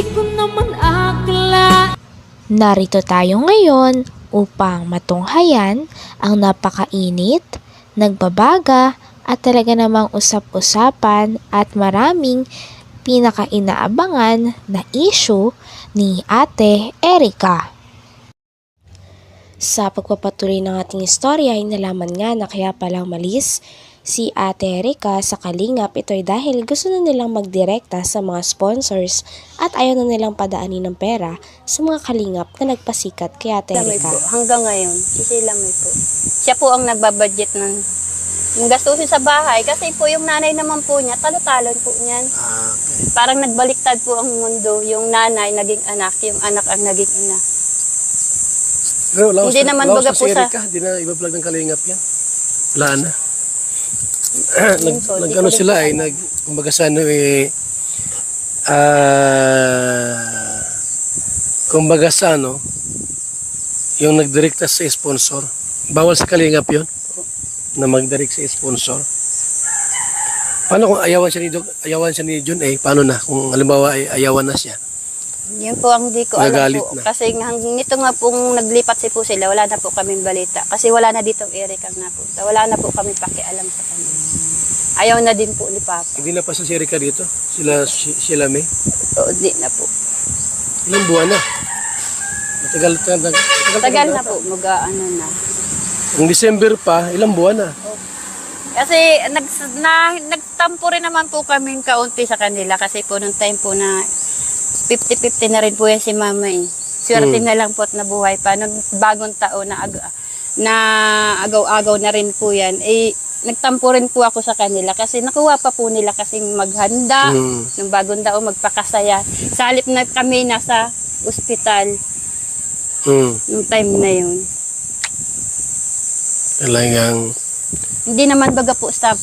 Di ko naman akala. Narito tayo ngayon upang matunghayan ang napakainit, nagbabaga at talaga namang usap-usapan at maraming pinakainaabangan na issue ni Ate Erica. Sa pagpapatuloy ng ating istorya ay nalaman nga na kaya palang malis si Ate Erica sa Kalingap. Ito ay dahil gusto na nilang magdirekta sa mga sponsors at ayaw na nilang padaanin ng pera sa mga Kalingap na nagpasikat kay Ate Erica. Hanggang ngayon, si Sheila May po. Siya po ang nagbabudget ng gastusin sa bahay kasi po yung nanay naman po niya, talo-talon po niyan. Okay. Parang nagbaliktad po ang mundo. Yung nanay naging anak, yung anak ang naging ina. Pero Hindi naman baga po sa... Hindi na iba-vlog ng Kalingap yan. Wala na. So, Nag-ano sila ay, kumbaga sa ano kumbaga sa ano, yung nagdirekta sa sponsor. Bawal sa Kalingap yun, na magdirect sa sponsor. Paano kung ayawan siya ni John paano na? Kung halimbawa ay ayawan na siya. Yun po ang di ko alam Nagalit po. na. Kasi nito nga pong naglipat si po sila, wala na po kaming balita. Kasi wala na ditong Erica na po. Wala na po kami pakialam sa kanila. Ayaw na din po ni Papa. Hindi na pa sa Erica dito? Sila May? O, di na po. Ilang buwan na? Tagal na po, mag-ano na. Ang December pa, ilang buwan na? Kasi nagtampo rin naman po kaming kaunti sa kanila. Kasi po nung time po na 50-50 na rin po yan si Mama Swerte na lang po at nabuhay pa. Nung bagong taon na agaw-agaw na rin po yan. Nagtampo rin po ako sa kanila kasi nakuha pa po nila kasing maghanda. Nung bagong taon magpakasaya. Sa halip na kami nasa ospital. Nung time na yun. Talagang Hindi naman baga po sa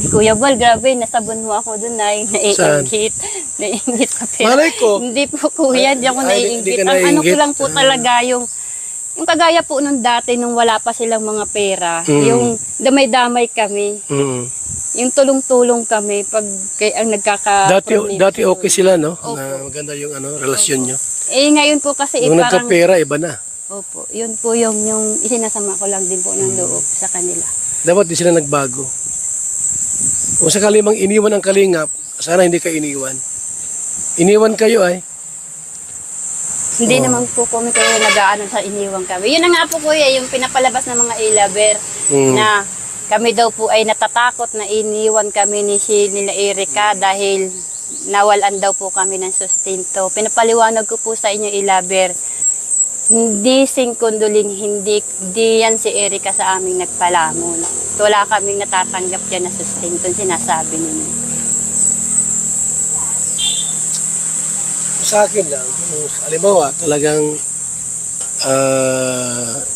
Kuya Bal, grabe, nasabon mo ako dun na naiingit. Naiingit ka pero. malay ko. Hindi po kuya, di ako naiingit. Hindi ka Ang ano ko naiinggit. lang po talaga yung kagaya po nung dati nung wala pa silang mga pera, yung damay-damay kami, yung tulong-tulong kami pag ang Dati okay sila, no? Na maganda yung relasyon nyo. ngayon po kasi Nung parang, nagkapera, iba na. opo, yun po yung isinasama ko lang din po ng loob sa kanila. Dapat di sila nagbago. Kung sakali mang iniwan ang Kalingap, sana hindi ka iniwan. Iniwan kayo Hindi naman po kami kayo nag-aano sa iniwang kami. Yun na nga po kuya, yung pinapalabas ng mga ilaber na kami daw po ay natatakot na iniwan kami nila Erica dahil nawalan daw po kami ng sustento. Pinapaliwanag ko po sa inyo ilaber, hindi singkunduling, hindi yan si Erica sa aming nagpalamon. Wala kaming natatanggap dyan na sustento, sinasabi ninyo. Sa akin lang, halimbawa, talagang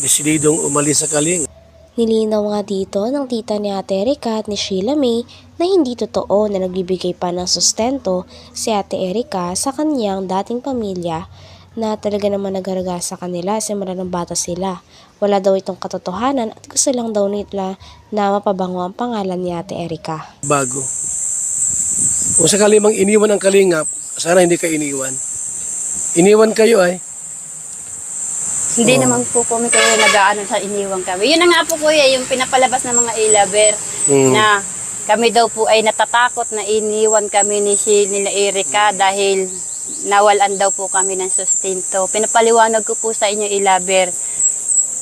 desididong umalis sa Kalingap. Nilinaw nga dito ng tita ni Ate Erica at ni Sheila May na hindi totoo na nagbibigay pa ng sustento si Ate Erica sa kanyang dating pamilya na talaga naman nag-alaga sa kanila simula ng bata sila. Wala daw itong katotohanan at gusto lang daw nila na mapabango ang pangalan ni Ate Erica. Bago. Kung sakali mang iniwan ang Kalingap, sana hindi ka iniwan. Iniwan kayo Hindi naman po kami kayo nag-aano sa iniwang kami. Yun na nga po kuya, yung pinapalabas ng mga ilaber na kami daw po ay natatakot na iniwan kami nila Erica dahil nawalan daw po kami ng sustento. Pinapaliwanag ko po sa inyo ilaber,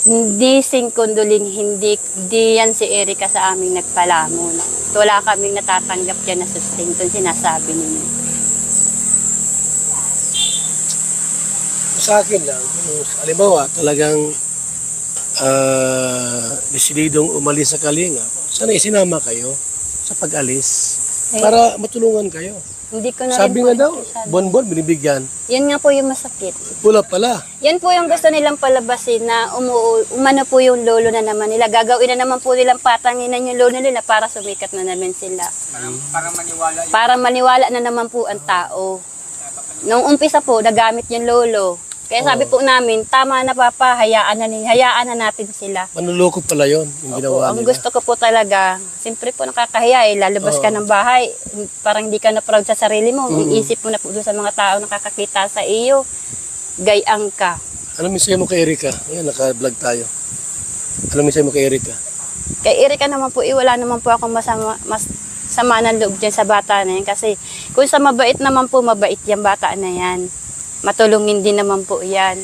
hindi singkunduling, hindi yan si Erica sa aming nagpalamon. Wala kaming natatanggap dyan na sustento, sinasabi ninyo. Sa akin lang, halimbawa, talagang desididong umalis sa Kalingap, sana isinama kayo sa pag-alis para matulungan kayo. Hindi ko na Sabi rin nga po daw, buwan-buwan binibigyan. yan nga po yung masakit. Pula pala. Yan po yung gusto nilang palabasin na umano po yung lolo na naman nila. Gagawin na naman po nilang patanginan yung lolo nila para sumikat na naman sila. Para maniwala na naman po ang tao. Nung umpisa po, nagamit yung lolo. Kaya sabi po namin, tama na papa, hayaan na natin sila. Manluloko pala yon yung Opo, ginawa ang nila. gusto ko po talaga, siyempre po nakakahiya lalabas ka ng bahay, parang hindi ka na proud sa sarili mo, iisip mo na po doon sa mga tao nakakakita sa iyo, gayang ka. Ano mensahe mo kay Erika? Ayan, naka-vlog tayo. Ano mensahe mo kay Erika? Kay Erika naman po, wala naman po akong sama ng loob dyan sa bata na yan, kasi kung sa mabait naman po, mabait yung bata na yan. Matulungin din naman po yan.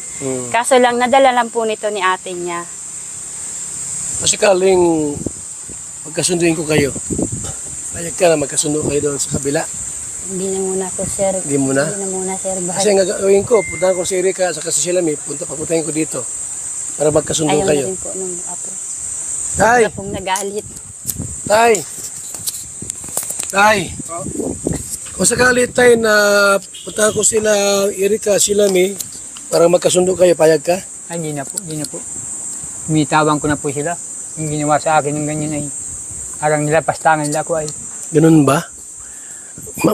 Kaso lang, nadala lang po nito ni ate niya. Kasi kaling magkasunduin ko kayo. Payag ka na magkasundo kayo doon sa kabila. Hindi na muna po, sir. Hindi muna? Hindi na muna, sir. Kasi ang gagawin ko, puntahan ko si Erika sa kasi sila may papuntahin ko dito para magkasundo Ayaw kayo. na rin po nung apo. Tay! Wala pong nagalit. Tay! Tay! Kung sakali tay na puntahan ko sila Erika, sila may para magkasundo kayo, payag ka? Ay, hindi na po, hindi na po. Umitawan ko na po sila. Yung ginawa sa akin ng ganyan ay arang nila, pastangan nila ko ay. Ganun ba?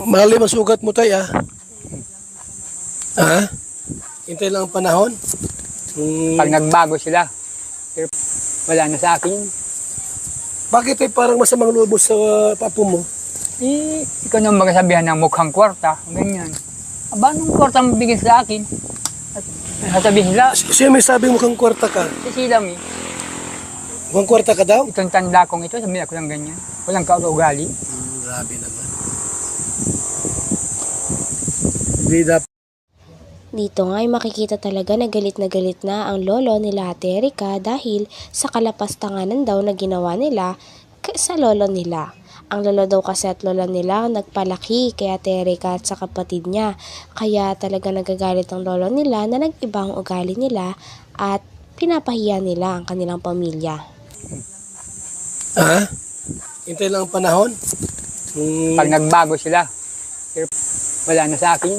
Mali masugat mo tay ah. Ha? Hintay lang ang panahon. Pag nagbago sila, pero wala na sa akin. Bakit ay parang masamang lubos sa papo mo? Ikaw nang magsabihan ng mukhang kwarta, ganyan. Aba, anong kwarta ang bigay sa akin? At sasabihin nila, Siya may sabi mo kang kwarta ka. si Silam eh. Mukhang kwarta ka daw? Itong tanda kong ito, sabihin ako ng ganyan. Walang kaugali. Grabe naman. Hindi dapat. Dito nga ay makikita talaga na galit na ang lolo nila Ate Erika dahil sa kalapastanganan daw na ginawa nila sa lolo nila. Ang lolo daw kasi at lola nila nagpalaki kay Ate Erika at sa kapatid niya. Kaya talaga nagagalit ang lolo nila na nag-iba ang ugali nila at pinapahiya nila ang kanilang pamilya. Ha? Hintay lang ang panahon. Pag nagbago sila, pero wala na sa akin.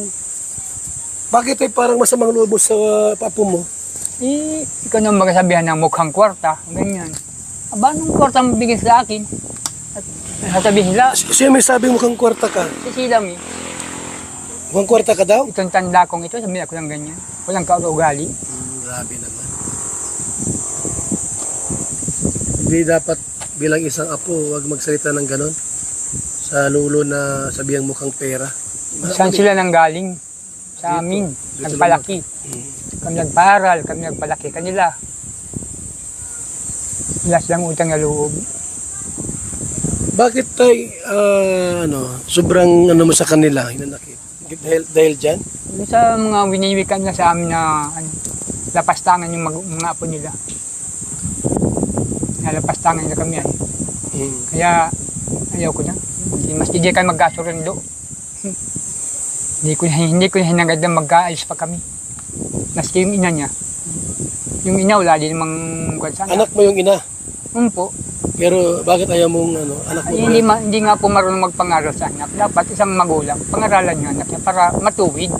Bakit ay parang masamang lubos sa papo mo? Ikaw nang magsabihan ng mukhang kwarta, ganyan. Aba, anong kwarta ang bigay sa akin? At sasabihin nila, Siya may sabi mo kang kwarta ka. si Silam eh. Mukhang kwarta ka daw? Itong tanda kong ito, sabihin ako ng ganyan. Walang kaugali. Grabe naman. Hindi dapat bilang isang apo, wag magsalita ng ganon. Sa lulo na sabihan mukhang pera. Saan sila nang galing? Sa amin. Nagpalaki. Kami nagparal, kami nagpalaki kanila. Wala silang utang na loob. Bakit tay, sobrang ano mo sa kanila, hinanakit? Dahil dyan? Yung sa mga winiwikan na sa amin na lapastangan yung mga apo nila. Lapastangan nila kami yan. Kaya ayaw ko na. Mas hindi kayo magkasurundo. Hindi ko na hinagad na magkaalis pa kami. Maski yung ina niya. Yung ina wala din namang kwansan. Anak mo yung ina. Po. Pero bakit ayaw mong anak mo? Ay, hindi nga po marunong magpangaral sa anak. Dapat isang magulang, pangaralan yung anak niya para matuwid.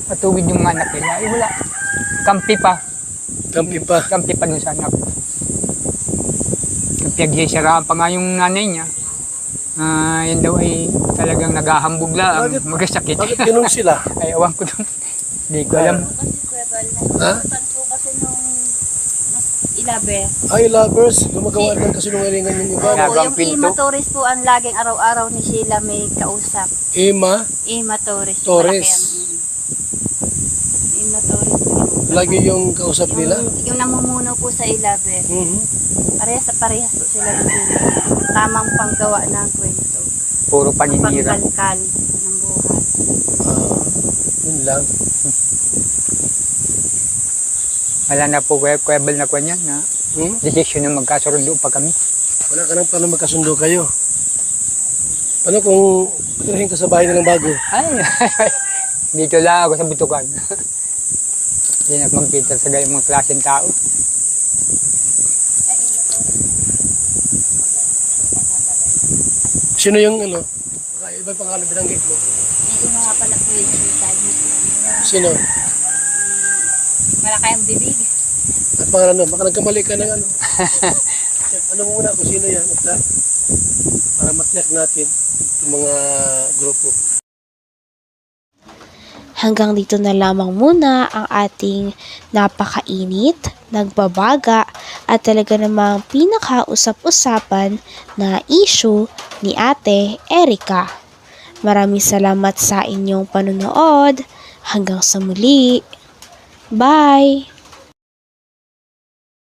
Matuwid yung anak nila. Ay wala. Kampi pa. Kampi pa. Kampi pa dun sa anak. Pinagsisiraan pa nga yung nanay niya. Yan daw ay talagang naghahambog lang. Magasakit. Bakit ganun sila? Ay, awan ko dun. Hindi ko alam. Ha? Po kasi nung ilabe. Ay, lovers, gumagawa ng kasinungalingan yung iba. Opo. Opo, yung pinto. Ima Torres po ang laging araw-araw ni Sheila may kausap. Ima, Ima Torres. Torres. malaki ang- Ima Torres po yung, lagi yung kausap nila. yung namumuno po sa ilabe. Parehas po sila ng Sheila. Tamang panggawa ng kwento. Puro paninira. Pagkalkal ng buhay. Yun lang. Wala na po kwebal na kanya na desisyon na magkasurundo pa kami. Wala ka nang paano magkasundo kayo. Ano kung pirahin ka sa bahay na ng bago? Ay, dito lang ako sa butukan. Hindi na mag-filter sa gayong mga klaseng tao. Sino yung iba pangalan binanggit mo? Yung mga pala po yung suicide mo. Sino? Malaki ang bibig. At pangalan baka nagkamali ka ng ano. Check, ano muna kung sino yan. At, para ma-check natin yung mga grupo. Hanggang dito na lamang muna ang ating napakainit, nagbabaga at talaga namang pinakausap-usapan na issue ni Ate Erica. Maraming salamat sa inyong panonood. Hanggang sa muli. Bye!